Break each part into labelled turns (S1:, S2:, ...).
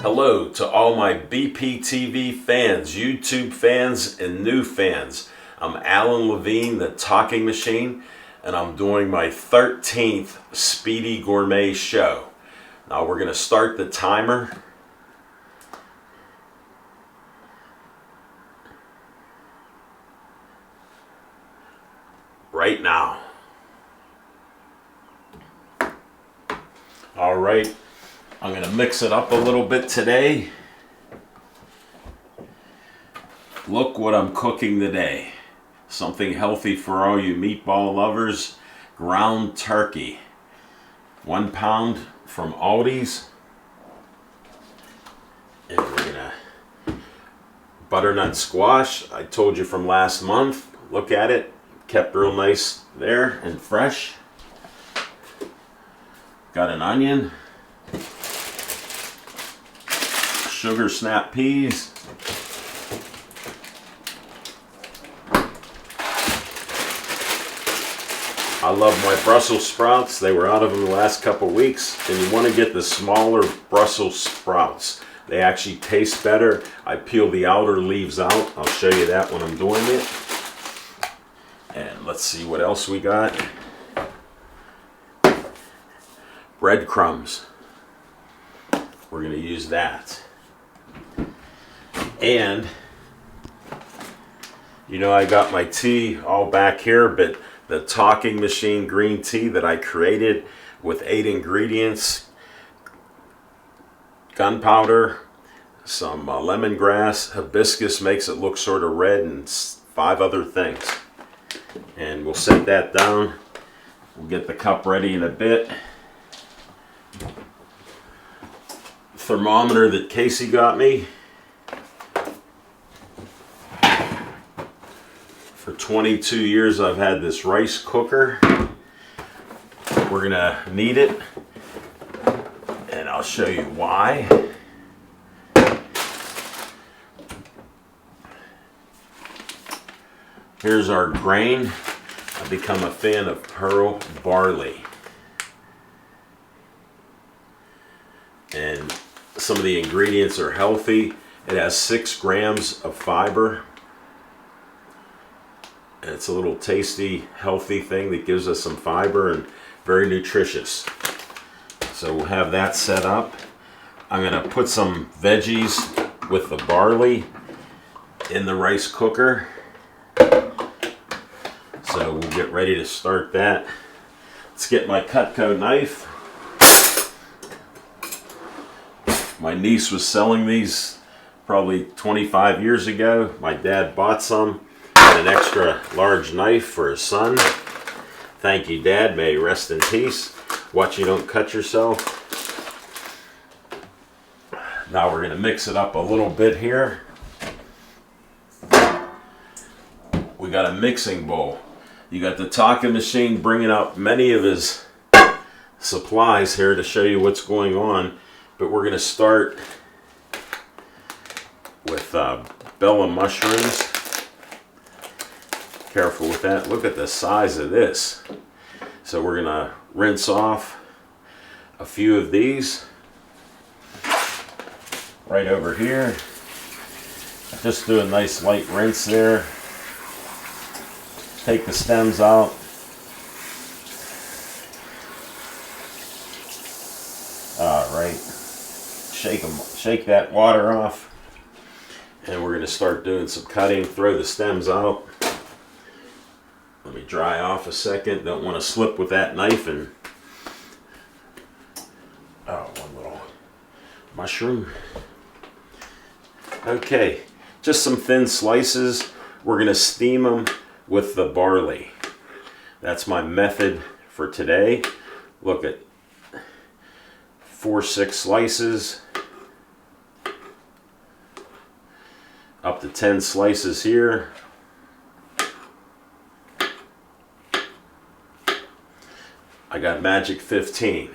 S1: Hello to all my BPTV fans, YouTube fans, and new fans. I'm Alan Levine, the Talking Machine, and I'm doing my 13th Speedy Gourmet show. Now we're going to start the timer. Right now. All right. I'm going to mix it up a little bit today. Look what I'm cooking today. Something healthy for all you meatball lovers. Ground turkey. 1 pound from Aldi's. And we're going to butternut squash. I told you from last month. Look at it. Kept real nice there and fresh. Got an onion. Sugar snap peas. I love my Brussels sprouts. They were out of them the last couple weeks, and you want to get the smaller Brussels sprouts. They actually taste better. I peel the outer leaves out. I'll show you that when I'm doing it. And let's see what else we got. Breadcrumbs. We're going to use that. And, you know, I got my tea all back here, but the Talking Machine green tea that I created with 8 ingredients, gunpowder, some lemongrass, hibiscus makes it look sort of red, and 5 other things. And we'll set that down. We'll get the cup ready in a bit. Thermometer that Casey got me. For 22 years I've had this rice cooker. We're gonna need it, and I'll show you why. Here's our grain. I've become a fan of pearl barley. And some of the ingredients are healthy. It has 6 grams of fiber. And it's a little tasty, healthy thing that gives us some fiber and very nutritious. So we'll have that set up. I'm going to put some veggies with the barley in the rice cooker. So we'll get ready to start that. Let's get my Cutco knife. My niece was selling these probably 25 years ago. My dad bought some. An extra large knife for his son. Thank you, Dad. May you rest in peace. Watch you don't cut yourself. Now we're going to mix it up a little bit here. We got a mixing bowl. You got the Talking Machine bringing up many of his supplies here to show you what's going on. But we're going to start with Bella mushrooms. Careful with that. Look at the size of this. So we're going to rinse off a few of these right over here. Just do a nice light rinse there. Take the stems out. All right. Shake that water off. And we're going to start doing some cutting. Throw the stems out. Let me dry off a second. Don't want to slip with that knife and... Oh, one little mushroom. Okay, just some thin slices. We're going to steam them with the barley. That's my method for today. Look at 4-6 slices. Up to 10 slices here. I got Magic 15.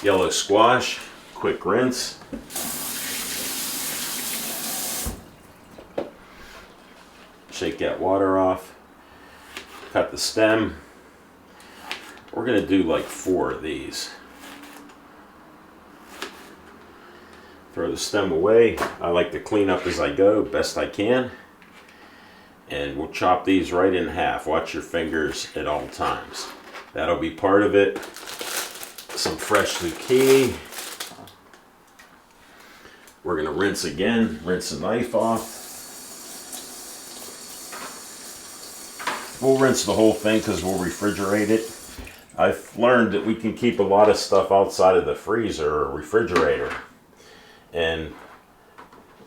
S1: Yellow squash, quick rinse. Shake that water off. Cut the stem. We're going to do like 4 of these. Throw the stem away. I like to clean up as I go, best I can. And we'll chop these right in half. Watch your fingers at all times. That'll be part of it. Some fresh zucchini. We're going to rinse again. Rinse the knife off. We'll rinse the whole thing because we'll refrigerate it. I've learned that we can keep a lot of stuff outside of the freezer or refrigerator. And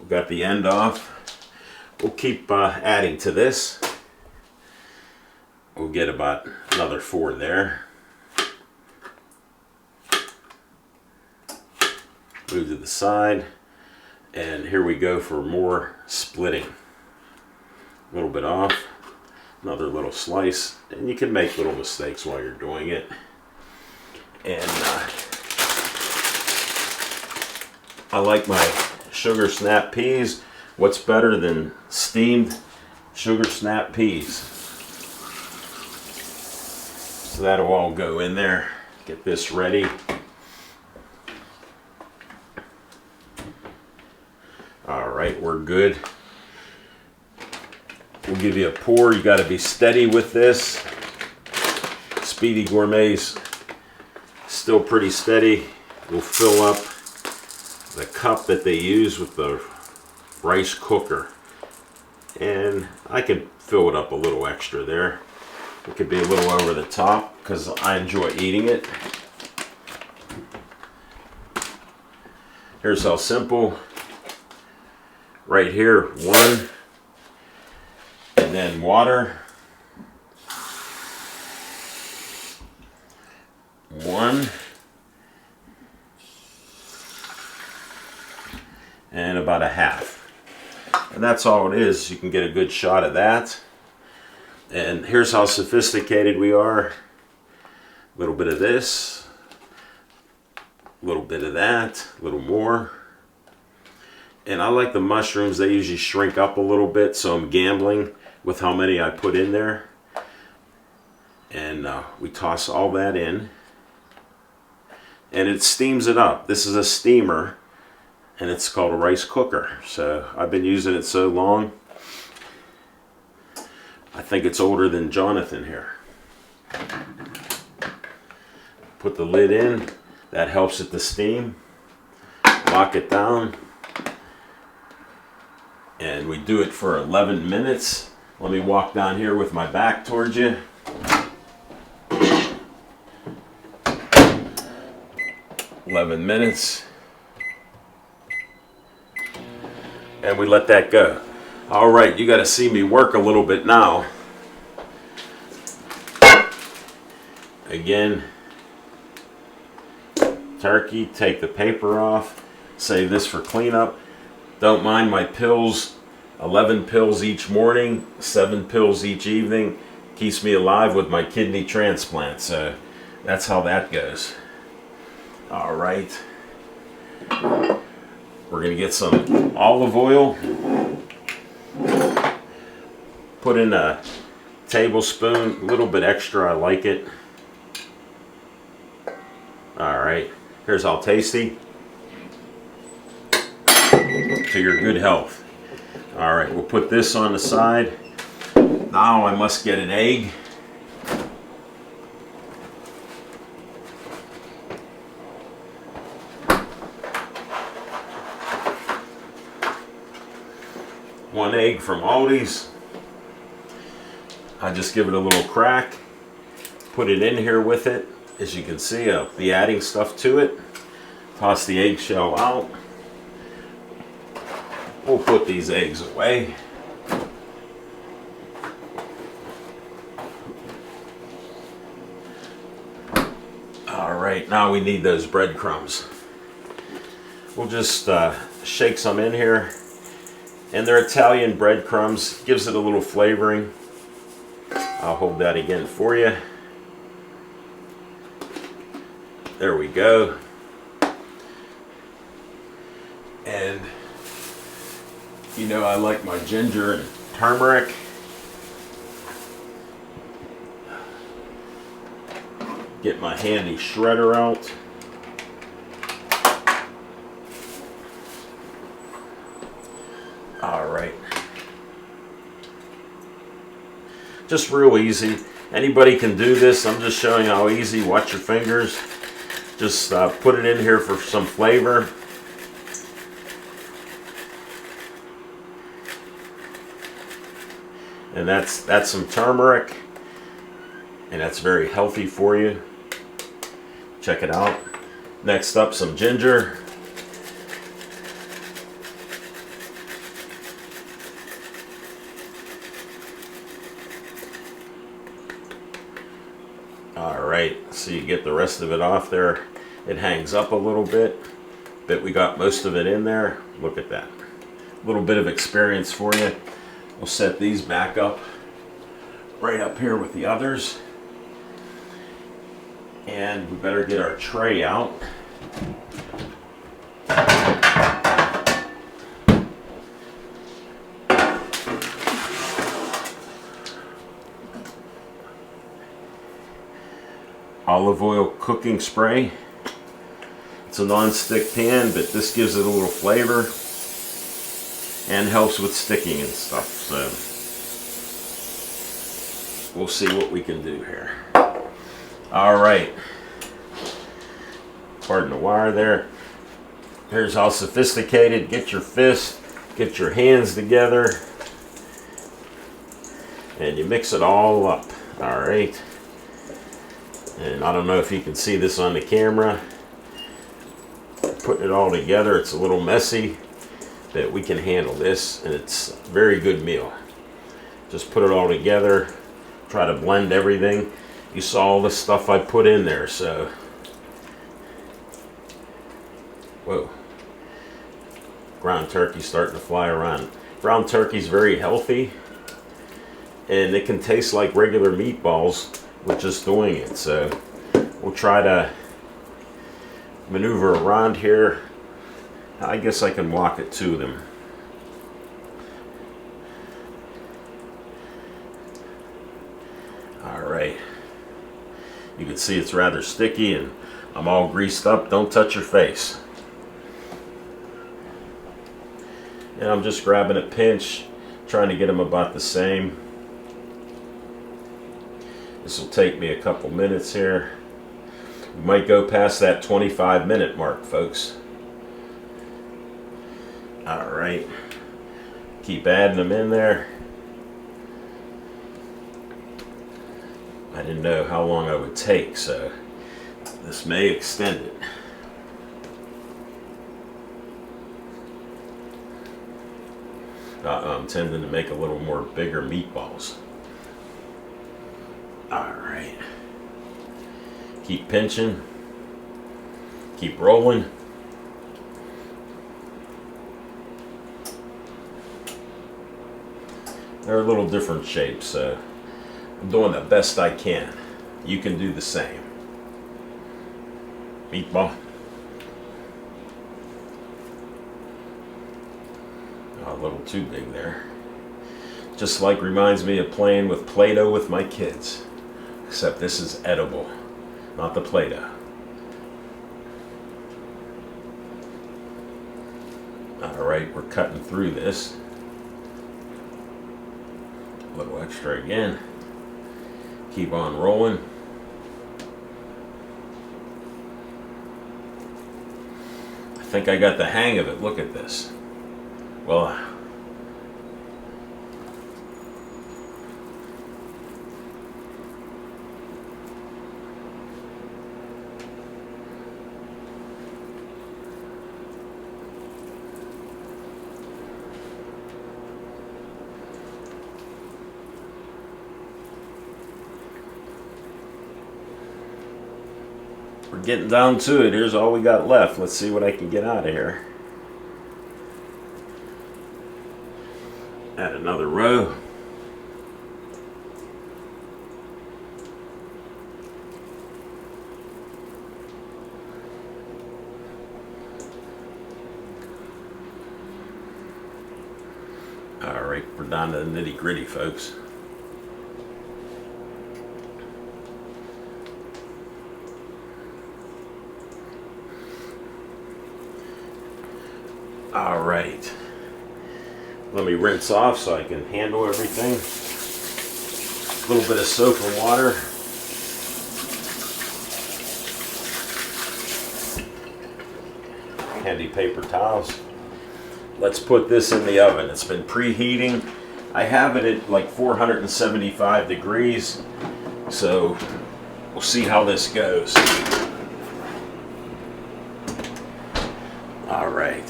S1: we've got the end off. We'll keep adding to this. We'll get about another 4 there. Move to the side. And here we go for more splitting. A little bit off. Another little slice. And you can make little mistakes while you're doing it. And I like my sugar snap peas. What's better than steamed sugar snap peas? So that'll all go in there. Get this ready. All right, we're good. We'll give you a pour. You got to be steady with this. Speedy Gourmet's still pretty steady. We'll fill up the cup that they use with the rice cooker, and I can fill it up a little extra there. It could be a little over the top because I enjoy eating it. Here's how simple. Right here, 1, and then water. 1. And about a half. And that's all it is. You can get a good shot of that. And here's how sophisticated we are. A little bit of this. A little bit of that. A little more. And I like the mushrooms. They usually shrink up a little bit, so I'm gambling with how many I put in there. And we toss all that in. And it steams it up. This is a steamer. And it's called a rice cooker. So I've been using it so long. I think it's older than Jonathan here. Put the lid in. That helps it to steam. Lock it down. And we do it for 11 minutes. Let me walk down here with my back towards you. "11 minutes. And we let that go. All right, you got to see me work a little bit now. Again, turkey, take the paper off, save this for cleanup. Don't mind my pills, 11 pills each morning, 7 pills each evening. Keeps me alive with my kidney transplant, so that's how that goes. All right. We're going to get some olive oil. Put in a tablespoon, a little bit extra, I like it. All right, here's how tasty. To your good health. All right, we'll put this on the side. Now I must get an egg. One egg from Aldi's. I just give it a little crack. Put it in here with it. As you can see, I'll be adding stuff to it. Toss the eggshell out. We'll put these eggs away. All right, now we need those breadcrumbs. We'll just shake some in here. And they're Italian breadcrumbs. Gives it a little flavoring. I'll hold that again for you. There we go. And you know I like my ginger and turmeric. Get my handy shredder out. All right. Just real easy. Anybody can do this. I'm just showing how easy. Watch your fingers. Just put it in here for some flavor. And that's some turmeric. And that's very healthy for you. Check it out. Next up, some ginger. Alright, so you get the rest of it off there. It hangs up a little bit, but we got most of it in there. Look at that. A little bit of experience for you. We'll set these back up right up here with the others. And we better get our tray out. Olive oil cooking spray. It's a non-stick pan, but this gives it a little flavor and helps with sticking and stuff. So we'll see what we can do here. All right. Pardon the wire there. Here's how sophisticated. Get your fist, get your hands together, and you mix it all up. All right. And I don't know if you can see this on the camera. Putting it all together, it's a little messy, but we can handle this, and it's a very good meal. Just put it all together, try to blend everything. You saw all the stuff I put in there, so. Whoa. Ground turkey starting to fly around. Ground turkey's very healthy, and it can taste like regular meatballs with just doing it. So we'll try to maneuver around here. I guess I can walk it to them. All right. You can see it's rather sticky, and I'm all greased up. Don't touch your face. And I'm just grabbing a pinch, trying to get them about the same. This will take me a couple minutes here. We might go past that 25-minute mark, folks. All right. Keep adding them in there. I didn't know how long I would take, so this may extend it. I'm tending to make a little more bigger meatballs. All right. Keep pinching. Keep rolling. They're a little different shapes, so I'm doing the best I can. You can do the same. Meatball. Oh, a little too big there. Just like reminds me of playing with Play-Doh with my kids. Except this is edible, not the Play-Doh. Alright, we're cutting through this. A little extra again. Keep on rolling. I think I got the hang of it. Look at this. Well, we're getting down to it. Here's all we got left. Let's see what I can get out of here. Add another row. All right, we're down to the nitty-gritty, folks. All right. Let me rinse off so I can handle everything. A little bit of soap and water. Handy paper towels. Let's put this in the oven. It's been preheating. I have it at like 475 degrees. So we'll see how this goes. All right.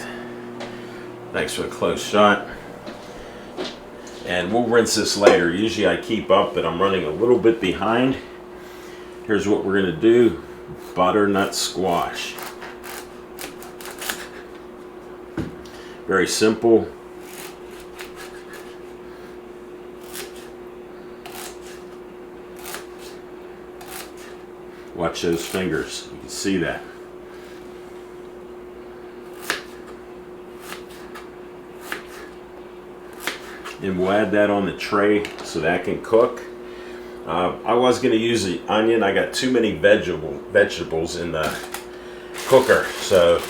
S1: Thanks for the close shot. And we'll rinse this later. Usually I keep up, but I'm running a little bit behind. Here's what we're going to do. Butternut squash. Very simple. Watch those fingers. You can see that. And we'll add that on the tray so that can cook. I was going to use the onion. I got too many vegetables in the cooker, so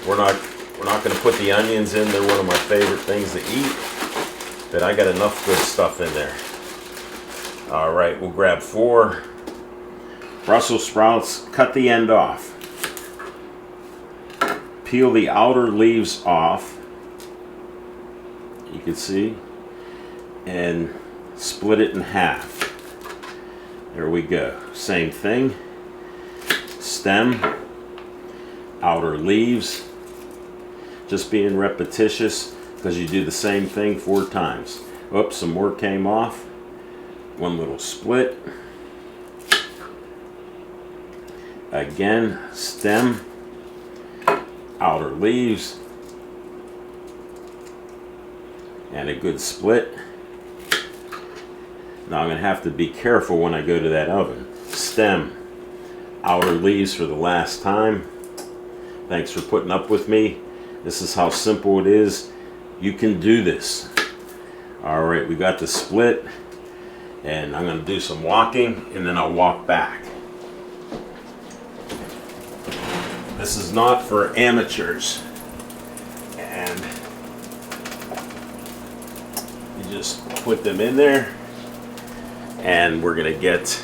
S1: we're not going to put the onions in. They're one of my favorite things to eat. But I got enough good stuff in there. All right, we'll grab 4 Brussels sprouts. Cut the end off. Peel the outer leaves off. You can see. And split it in half. There we go. Same thing. Stem, outer leaves. Just being repetitious because you do the same thing 4 times. Oops, some more came off. One little split. Again, stem, outer leaves, and a good split. Now I'm going to have to be careful when I go to that oven. Stem, outer leaves for the last time. Thanks for putting up with me. This is how simple it is. You can do this. Alright, we got the split. And I'm going to do some walking and then I'll walk back. This is not for amateurs. And you just put them in there. And we're going to get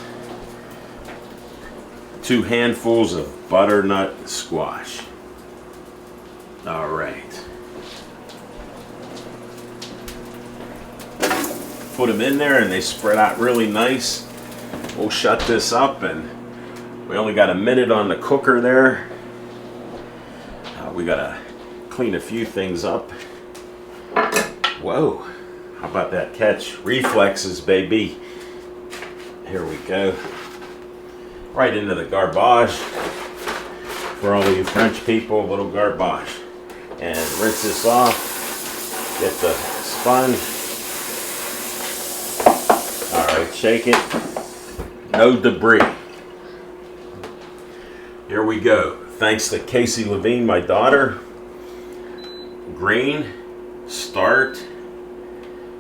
S1: 2 handfuls of butternut squash. All right. Put them in there and they spread out really nice. We'll shut this up, and we only got a minute on the cooker there. We got to clean a few things up. Whoa. How about that catch? Reflexes, baby. Here we go. Right into the garbage. For all of you French people, a little garbage. And rinse this off. Get the sponge. Alright, shake it. No debris. Here we go. Thanks to Casey Levine, my daughter. Green. Start.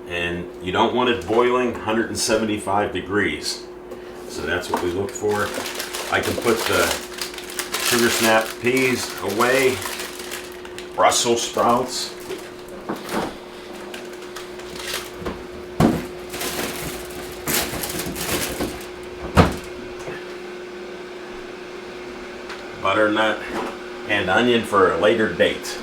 S1: And you don't want it boiling 175 degrees. So that's what we look for. I can put the sugar snap peas away. Brussels sprouts. Butternut and onion for a later date.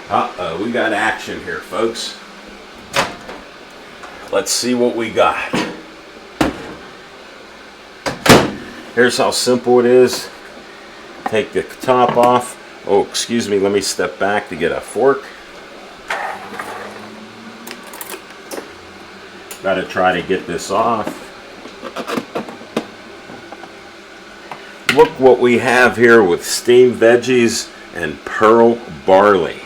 S1: Uh-oh, we got action here, folks. Let's see what we got. Here's how simple it is. Take the top off. Oh, excuse me, let me step back to get a fork. Gotta try to get this off. Look what we have here with steamed veggies and pearl barley.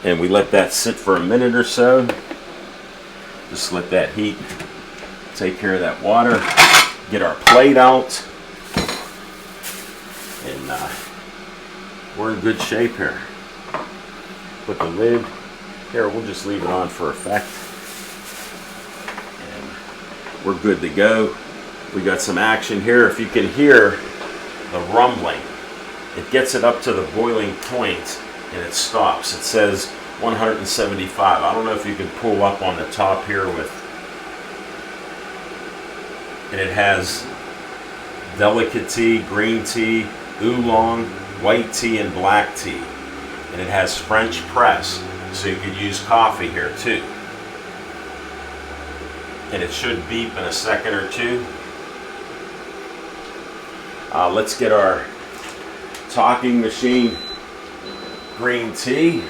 S1: And we let that sit for a minute or so. Just let that heat take care of that water. Get our plate out. And we're in good shape here. Put the lid here. We'll just leave it on for effect. And we're good to go. We got some action here. If you can hear, the rumbling. It gets it up to the boiling point and it stops. It says 175. I don't know if you can pull up on the top here with, and it has delicate tea, green tea, oolong, white tea, and black tea. And it has French press, so you could use coffee here too. And it should beep in a second or two. Let's get our Talking Machine green tea.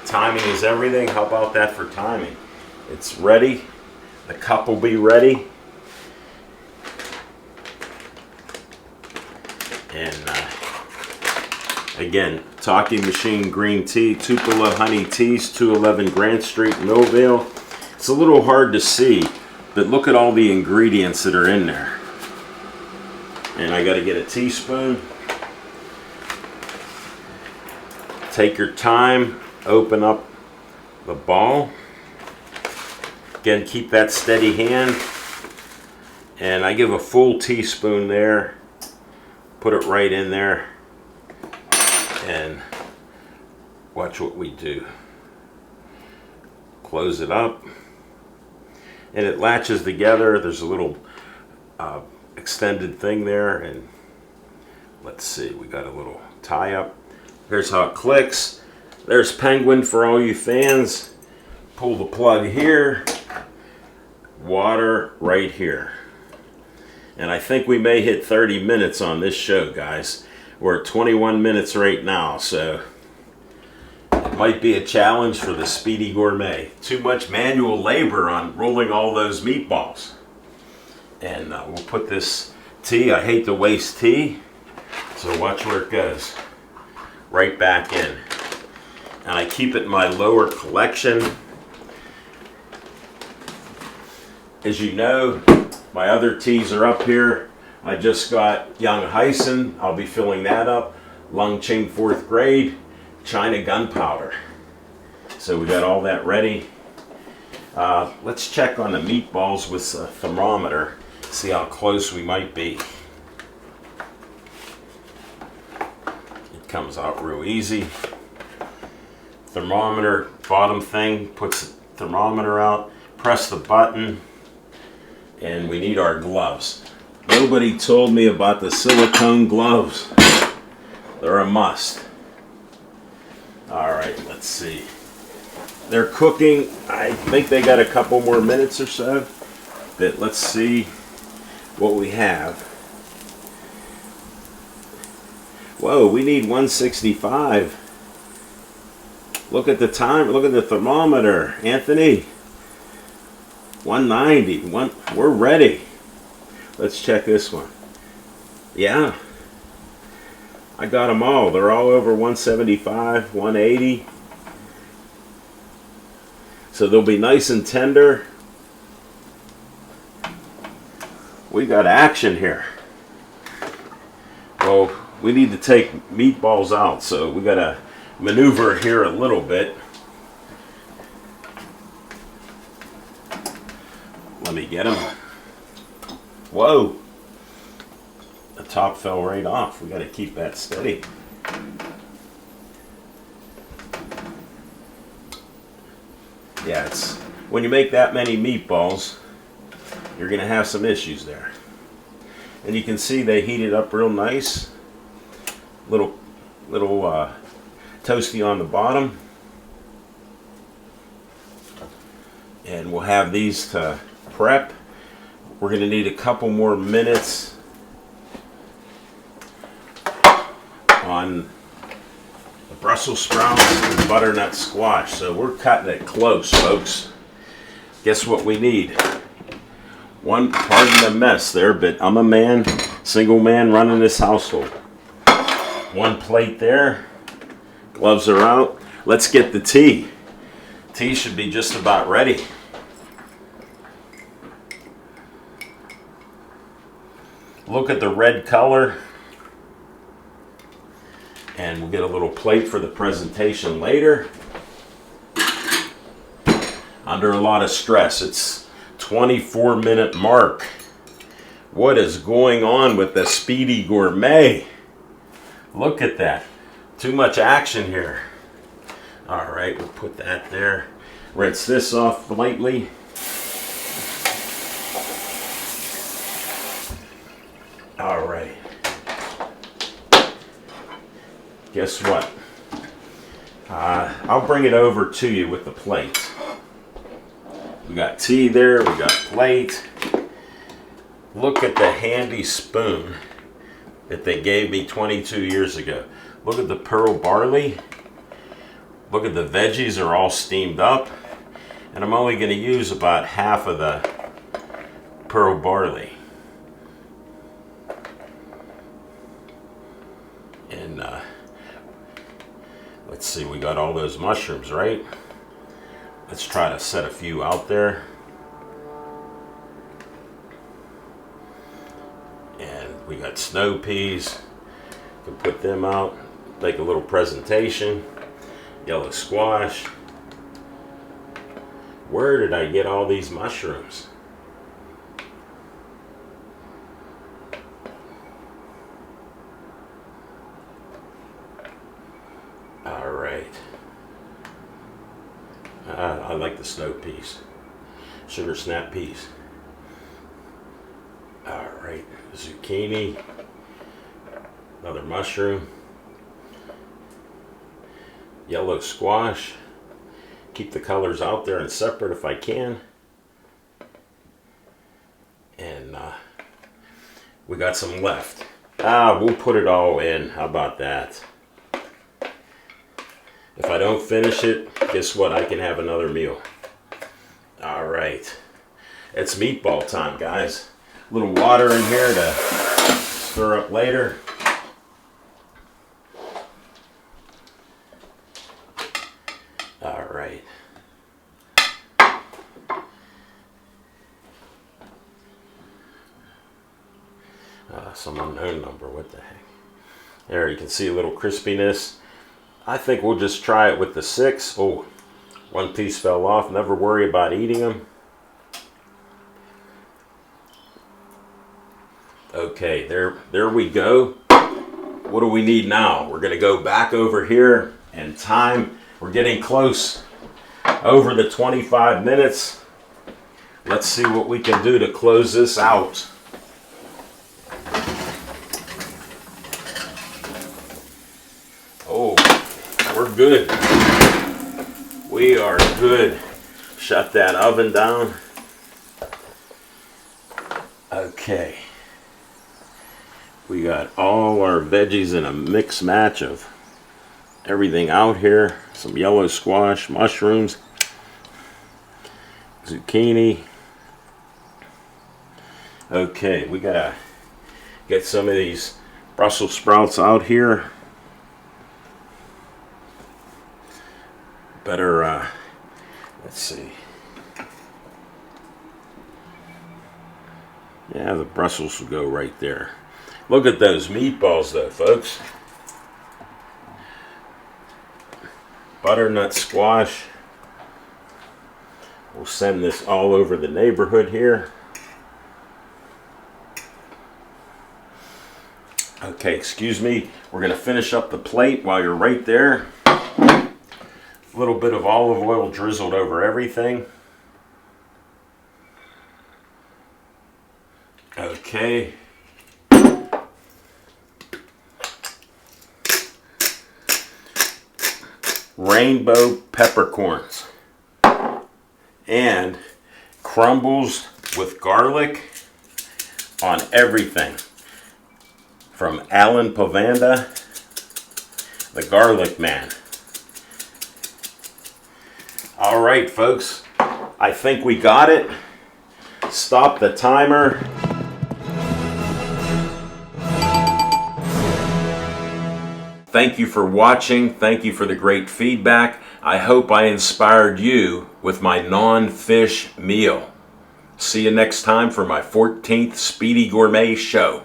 S1: Timing is everything. How about that for timing? It's ready. The cup will be ready. And again, Talking Machine green tea, Tupelo Honey Teas, 211 Grant Street, Millvale. It's a little hard to see, but look at all the ingredients that are in there. And I got to get a teaspoon. Take your time, open up the ball. Again, keep that steady hand. And I give a full teaspoon there. Put it right in there. And watch what we do. Close it up. And it latches together. There's a little extended thing there. And let's see, we got a little tie up. Here's how it clicks. There's Penguin for all you fans. Pull the plug here. Water right here. And I think we may hit 30 minutes on this show, guys. We're at 21 minutes right now, so it might be a challenge for the Speedy Gourmet. Too much manual labor on rolling all those meatballs. And we'll put this tea. I hate to waste tea, so watch where it goes. Right back in. And I keep it in my lower collection. As you know, my other teas are up here. I just got Young Hyson. I'll be filling that up. Lung Ching 4th grade. China Gunpowder. So we got all that ready. Let's check on the meatballs with a thermometer. See how close we might be. Comes out real easy. Thermometer, bottom thing, puts the thermometer out, press the button, and we need our gloves. Nobody told me about the silicone gloves. They're a must. Alright, let's see. They're cooking. I think they got a couple more minutes or so, but let's see what we have. Whoa, we need 165. Look at the time. Look at the thermometer, Anthony. 190. We're ready. Let's check this one. Yeah. I got them all. They're all over 175, 180. So they'll be nice and tender. We got action here. Well, we need to take meatballs out, so we got to maneuver here a little bit. Let me get them. Whoa! The top fell right off. We got to keep that steady. Yeah, it's when you make that many meatballs, you're going to have some issues there. And you can see they heated up real nice. Little toasty on the bottom, and we'll have these to prep. We're going to need a couple more minutes on the Brussels sprouts and butternut squash, so we're cutting it close, folks. Guess what we need? Pardon the mess there, but I'm a man, single man running this household. One plate there. Gloves are out. Let's get the tea. Tea should be just about ready. Look at the red color. And we'll get a little plate for the presentation later. Under a lot of stress. It's 24-minute mark. What is going on with the Speedy Gourmet? Look at that. Too much action here. Alright, we'll put that there. Rinse this off lightly. Alright. Guess what? I'll bring it over to you with the plate. We got tea there, we got plate. Look at the handy spoon that they gave me 22 years ago. Look at the pearl barley. Look at the veggies are all steamed up. And I'm only going to use about half of the pearl barley. And let's see, we got all those mushrooms, right? Let's try to set a few out there. And we got snow peas. Can put them out, make a little presentation. Yellow squash. Where did I get all these mushrooms? All right. I like the snow peas. Sugar snap peas. All right. Zucchini. Another mushroom. Yellow squash. Keep the colors out there and separate if I can. And we got some left. We'll put it all in. How about that? If I don't finish it, guess what? I can have another meal. All right. It's meatball time, guys. A little water in here to stir up later. All right. Some unknown number. What the heck? There, you can see a little crispiness. I think we'll just try it with the 6. Oh, one piece fell off. Never worry about eating them. Okay, there we go. What do we need now? We're going to go back over here and time. We're getting close over the 25 minutes. Let's see what we can do to close this out. Oh, we're good. We are good. Shut that oven down. Okay. We got all our veggies in a mix match of everything out here. Some yellow squash, mushrooms, zucchini. Okay, we gotta get some of these Brussels sprouts out here. Better, let's see. Yeah, the Brussels will go right there. Look at those meatballs though, folks. Butternut squash. We'll send this all over the neighborhood here. Okay, excuse me. We're going to finish up the plate while you're right there. A little bit of olive oil drizzled over everything. Okay. Rainbow peppercorns. And crumbles with garlic on everything. From Alan Povanda, the Garlic Man. All right, folks. I think we got it. Stop the timer. Thank you for watching. Thank you for the great feedback. I hope I inspired you with my non-fish meal. See you next time for my 14th Speedy Gourmet show.